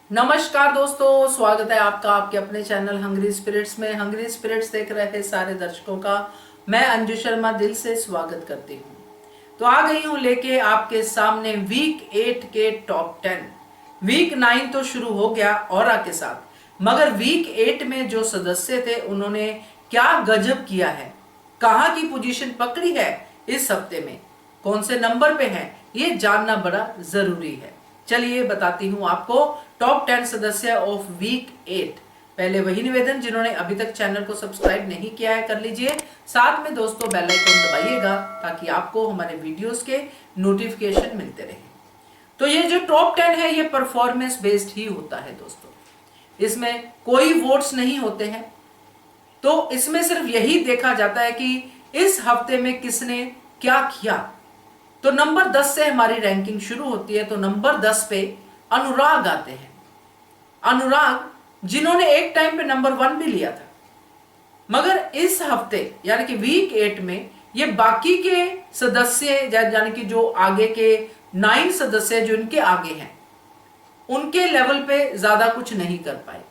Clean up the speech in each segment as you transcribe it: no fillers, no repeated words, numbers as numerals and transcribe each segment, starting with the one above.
नमस्कार दोस्तों, स्वागत है आपका आपके अपने चैनल हंग्री स्पिरिट्स में। हंग्री स्पिरिट्स देख रहे सारे दर्शकों का मैं अंजू शर्मा दिल से स्वागत करती हूँ। तो आ गई हूँ लेके आपके सामने वीक 8 के टॉप 10। वीक 9 तो शुरू हो गया ऑरा के साथ, मगर वीक 8 में जो सदस्य थे उन्होंने क्या गजब किया है, कहाँ की पोजीशन पकड़ी है इस हफ्ते में, कौन से नंबर पे है, ये जानना बड़ा जरूरी है। चलिए बताती हूँ आपको टॉप 10 सदस्य ऑफ वीक 8। पहले वही निवेदन, जिन्होंने अभी तक चैनल को सब्सक्राइब नहीं किया है कर लीजिए, साथ में दोस्तों बेल आइकन दबाइएगा ताकि आपको हमारे वीडियोस के नोटिफिकेशन मिलते रहे। तो ये जो टॉप 10 है ये परफॉर्मेंस बेस्ड ही होता है दोस्तों, इसमें कोई वोट्स नहीं होते हैं। तो इसमें सिर्फ यही देखा जाता है कि इस हफ्ते में किसने क्या किया। तो नंबर 10 से हमारी रैंकिंग शुरू होती है। तो नंबर 10 पे अनुराग आते हैं। अनुराग जिन्होंने एक टाइम पे नंबर 1 भी लिया था, मगर इस हफ्ते यानी कि वीक 8 में ये बाकी के सदस्य यानी कि जो आगे के 9 सदस्य जो इनके आगे हैं उनके लेवल पे ज्यादा कुछ नहीं कर पाए,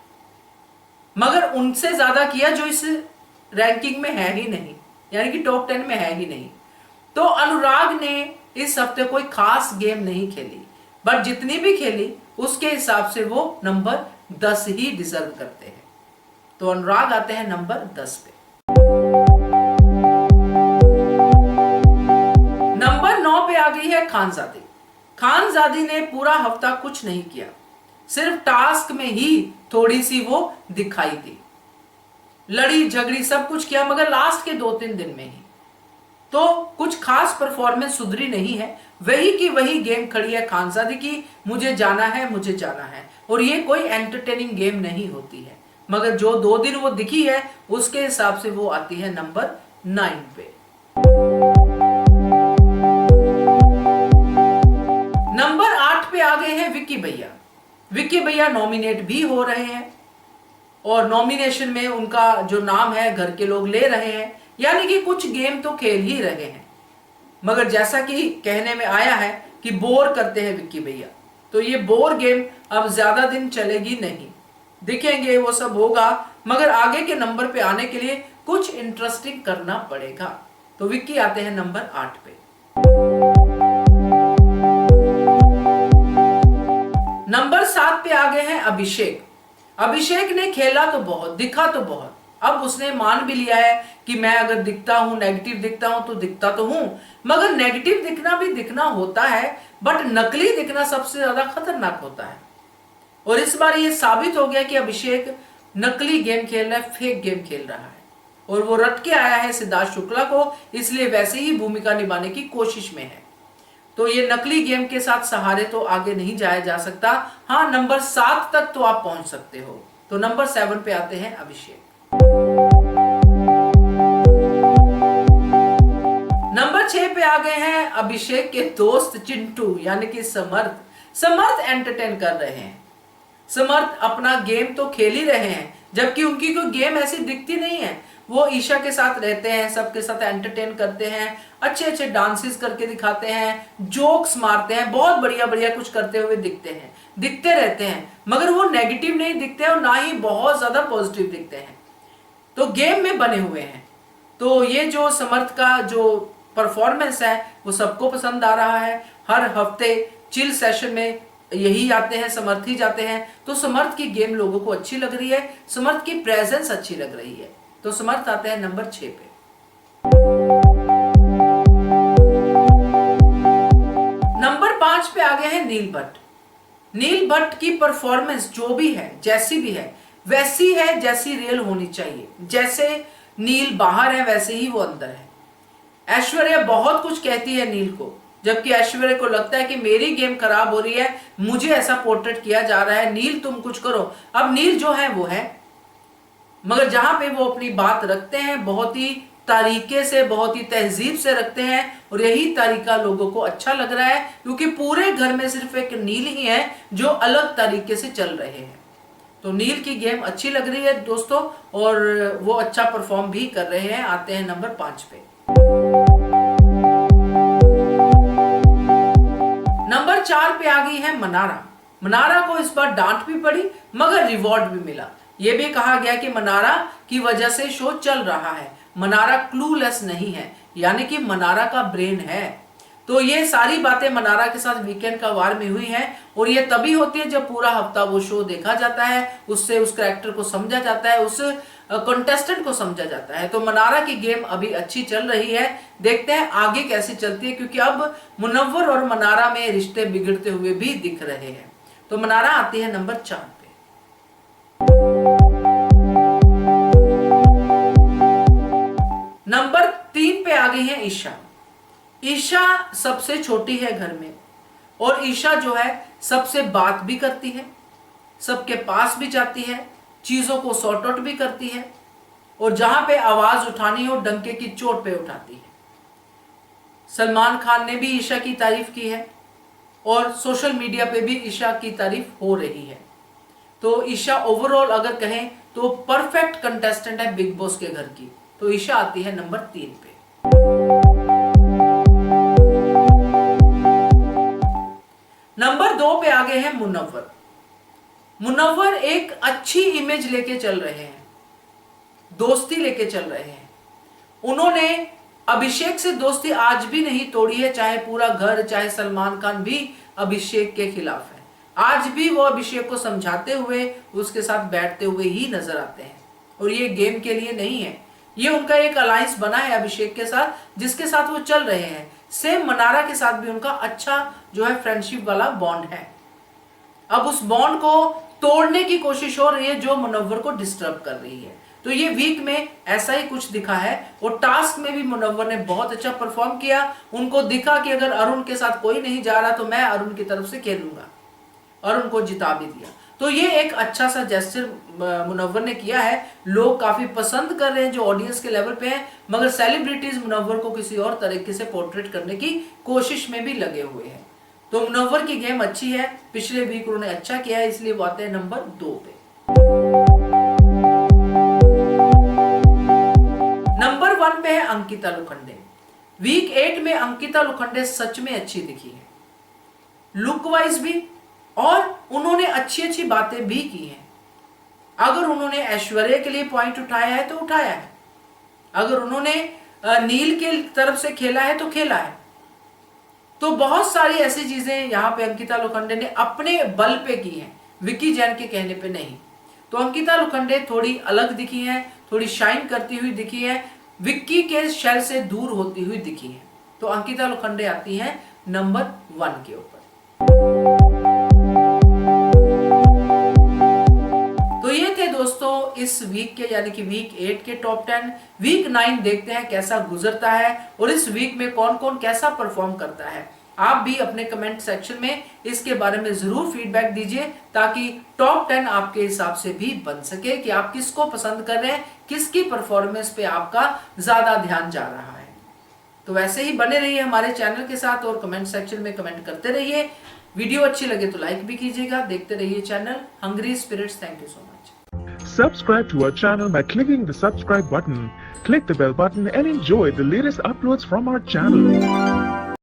मगर उनसे ज्यादा किया जो इस रैंकिंग में है ही नहीं, यानी कि टॉप 10 में है ही नहीं। तो अनुराग ने इस हफ्ते कोई खास गेम नहीं खेली, बट जितनी भी खेली उसके हिसाब से वो नंबर 10 ही डिजर्व करते हैं। तो अनुराग आते हैं नंबर 10 पे। नंबर 9 पे आ गई है खानजादी। खानजादी ने पूरा हफ्ता कुछ नहीं किया, सिर्फ टास्क में ही थोड़ी सी वो दिखाई दी, लड़ी झगड़ी सब कुछ किया, मगर लास्ट के 2-3 दिन में ही तो कुछ खास परफॉर्मेंस सुधरी नहीं है। वही की वही गेम खड़ी है खानजादी की, मुझे जाना है मुझे जाना है, और ये कोई एंटरटेनिंग गेम नहीं होती है, मगर जो 2 दिन वो दिखी है उसके हिसाब से वो आती है नंबर 9 पे। नंबर 8 पे आ गए हैं विक्की भैया। विक्की भैया नॉमिनेट भी हो रहे हैं और नॉमिनेशन में उनका जो नाम है घर के लोग ले रहे हैं, यानी कि कुछ गेम तो खेल ही रहे हैं, मगर जैसा कि कहने में आया है कि बोर करते हैं विक्की भैया, तो ये बोर गेम अब ज्यादा दिन चलेगी नहीं, दिखेंगे वो सब होगा, मगर आगे के नंबर पे आने के लिए कुछ इंटरेस्टिंग करना पड़ेगा। तो विक्की आते हैं नंबर 8 पे। नंबर 7 पे आ गए हैं अभिषेक। अभिषेक ने खेला तो बहुत, दिखा तो बहुत, अब उसने मान भी लिया है कि मैं अगर दिखता हूं, नेगेटिव दिखता हूं तो दिखता तो हूं, मगर नेगेटिव दिखना भी दिखना होता है, बट नकली दिखना सबसे ज्यादा खतरनाक होता है। और इस बार ये साबित हो गया कि अभिषेक नकली गेम खेल रहा है, फेक गेम खेल रहा है, और वो रट के आया है सिद्धार्थ शुक्ला को, इसलिए वैसे ही भूमिका निभाने की कोशिश में है। तो ये नकली गेम के साथ सहारे तो आगे नहीं जाया जा सकता। हाँ, नंबर 7 तक तो आप पहुंच सकते हो। तो नंबर 7 पे आते हैं अभिषेक। नंबर 6 पे आ गए हैं अभिषेक के दोस्त चिंटू यानी कि समर्थ। समर्थ एंटरटेन कर रहे हैं, समर्थ अपना गेम तो खेल ही रहे हैं, जबकि उनकी कोई गेम ऐसी दिखती नहीं है। वो ईशा के साथ रहते हैं, सबके साथ एंटरटेन करते हैं, अच्छे अच्छे डांसेस करके दिखाते हैं, जोक्स मारते हैं, बहुत बढ़िया बढ़िया कुछ करते हुए दिखते रहते हैं, मगर वो नेगेटिव नहीं दिखते और ना ही बहुत ज्यादा पॉजिटिव दिखते हैं, तो गेम में बने हुए हैं। तो ये जो समर्थ का जो परफॉर्मेंस है वो सबको पसंद आ रहा है। हर हफ्ते चिल सेशन में यही आते हैं, समर्थ ही जाते हैं, तो समर्थ की गेम लोगों को अच्छी लग रही है, समर्थ की प्रेजेंस अच्छी लग रही है। तो समर्थ आते हैं नंबर 6 पे। नंबर 5 पे आ गए हैं नील भट्ट। नील भट्ट की परफॉर्मेंस जो भी है, जैसी भी है, वैसी है जैसी रियल होनी चाहिए। जैसे नील बाहर है वैसे ही वो अंदर है। ऐश्वर्या बहुत कुछ कहती है नील को, जबकि ऐश्वर्या को लगता है कि मेरी गेम खराब हो रही है, मुझे ऐसा पोर्ट्रेट किया जा रहा है, नील तुम कुछ करो। अब नील जो है वो है, मगर जहां पे वो अपनी बात रखते हैं बहुत ही तरीके से, बहुत ही तहजीब से रखते हैं, और यही तरीका लोगों को अच्छा लग रहा है, क्योंकि पूरे घर में सिर्फ एक नील ही है जो अलग तरीके से चल रहे हैं। तो नील की गेम अच्छी लग रही है दोस्तों, और वो अच्छा परफॉर्म भी कर रहे हैं। आते हैं नंबर 5 पे। नंबर 4 पे आ गई है मनारा। मनारा को इस बार डांट भी पड़ी मगर रिवॉर्ड भी मिला। यह भी कहा गया कि मनारा की वजह से शो चल रहा है, मनारा क्लूलेस नहीं है, यानी कि मनारा का ब्रेन है। तो ये सारी बातें मनारा के साथ वीकेंड का वार में हुई हैं और ये तभी होती है जब पूरा हफ्ता वो शो देखा जाता है, उससे उस कैरेक्टर को समझा जाता है, उस कंटेस्टेंट को समझा जाता है। तो मनारा की गेम अभी अच्छी चल रही है, देखते हैं आगे कैसे चलती है, क्योंकि अब मुनव्वर और मनारा में रिश्ते बिगड़ते हुए भी दिख रहे हैं। तो मनारा आती है नंबर 4 पे। नंबर 3 पे आ गई है ईशा। ईशा सबसे छोटी है घर में और ईशा जो है सबसे बात भी करती है, सबके पास भी जाती है, चीजों को सॉर्ट आउट भी करती है और जहां पे आवाज उठानी हो डंके की चोट पे उठाती है। सलमान खान ने भी ईशा की तारीफ की है और सोशल मीडिया पे भी ईशा की तारीफ हो रही है। तो ईशा ओवरऑल अगर कहें तो परफेक्ट कंटेस्टेंट है बिग बॉस के घर की। तो ईशा आती है नंबर 3 पे। नंबर 2 पे आ गए हैं मुनव्वर। मुनव्वर एक अच्छी इमेज लेके चल रहे हैं, दोस्ती लेके चल रहे हैं। उन्होंने अभिषेक से दोस्ती आज भी नहीं तोड़ी है, चाहे पूरा घर, चाहे सलमान खान भी अभिषेक के खिलाफ है। आज भी वो अभिषेक को समझाते हुए उसके साथ बैठते हुए ही नजर आते हैं और ये गेम के लिए नहीं है, ये उनका एक अलायंस बना है अभिषेक के साथ, जिसके साथ वो चल रहे हैं। सेम मनारा के साथ भी उनका अच्छा जो है फ्रेंडशिप वाला बॉन्ड है। अब उस बॉन्ड को तोड़ने की कोशिश हो रही है जो मुनव्वर को डिस्टर्ब कर रही है। तो ये वीक में ऐसा ही कुछ दिखा है और टास्क में भी मुनव्वर ने बहुत अच्छा परफॉर्म किया। उनको दिखा कि अगर अरुण के साथ कोई नहीं जा रहा तो मैं अरुण की तरफ से खेलूंगा और उनको जिता भी दिया। तो ये एक अच्छा सा जेस्चर मुनव्वर ने किया है, लोग काफी पसंद कर रहे हैं जो ऑडियंस के लेवल पे हैं, मगर सेलिब्रिटीज मुनव्वर को किसी और तरीके से पोर्ट्रेट करने की कोशिश में भी लगे हुए हैं। तो मुनव्वर की गेम अच्छी है, पिछले वीक उन्होंने अच्छा किया है, इसलिए वो आते हैं नंबर 2 पे। नंबर 1 पे है अंकिता लोखंडे। वीक 8 में अंकिता लोखंडे सच में अच्छी दिखी है, लुक वाइज भी, और उन्होंने अच्छी अच्छी बातें भी की हैं। अगर उन्होंने ऐश्वर्या के लिए पॉइंट उठाया है तो उठाया है, अगर उन्होंने नील के तरफ से खेला है तो खेला है। तो बहुत सारी ऐसी चीजें यहाँ पे अंकिता लोखंडे ने अपने बल पे की हैं, विक्की जैन के कहने पे नहीं। तो अंकिता लोखंडे थोड़ी अलग दिखी हैं, थोड़ी शाइन करती हुई दिखी है, विक्की के शेल से दूर होती हुई दिखी है। तो अंकिता लोखंडे आती हैं नंबर 1 के ऊपर। तो ये थे दोस्तों इस वीक के, यानी कि वीक 8 के टॉप 10। वीक 9 देखते हैं कैसा गुजरता है और इस वीक में कौन कौन कैसा परफॉर्म करता है। आप भी अपने कमेंट सेक्शन में इसके बारे में जरूर फीडबैक दीजिए ताकि टॉप 10 आपके हिसाब से भी बन सके कि आप किसको पसंद कर रहे हैं, किसकी परफॉर्मेंस पे आपका ज्यादा ध्यान जा रहा है। तो वैसे ही बने रहिए हमारे चैनल के साथ और कमेंट सेक्शन में कमेंट करते रहिए। वीडियो अच्छी लगे तो लाइक भी कीजिएगा। देखते रहिए channel hungry spirits. Thank you so much. Subscribe to our channel by clicking the subscribe button. Click the bell button and enjoy the latest uploads from our channel.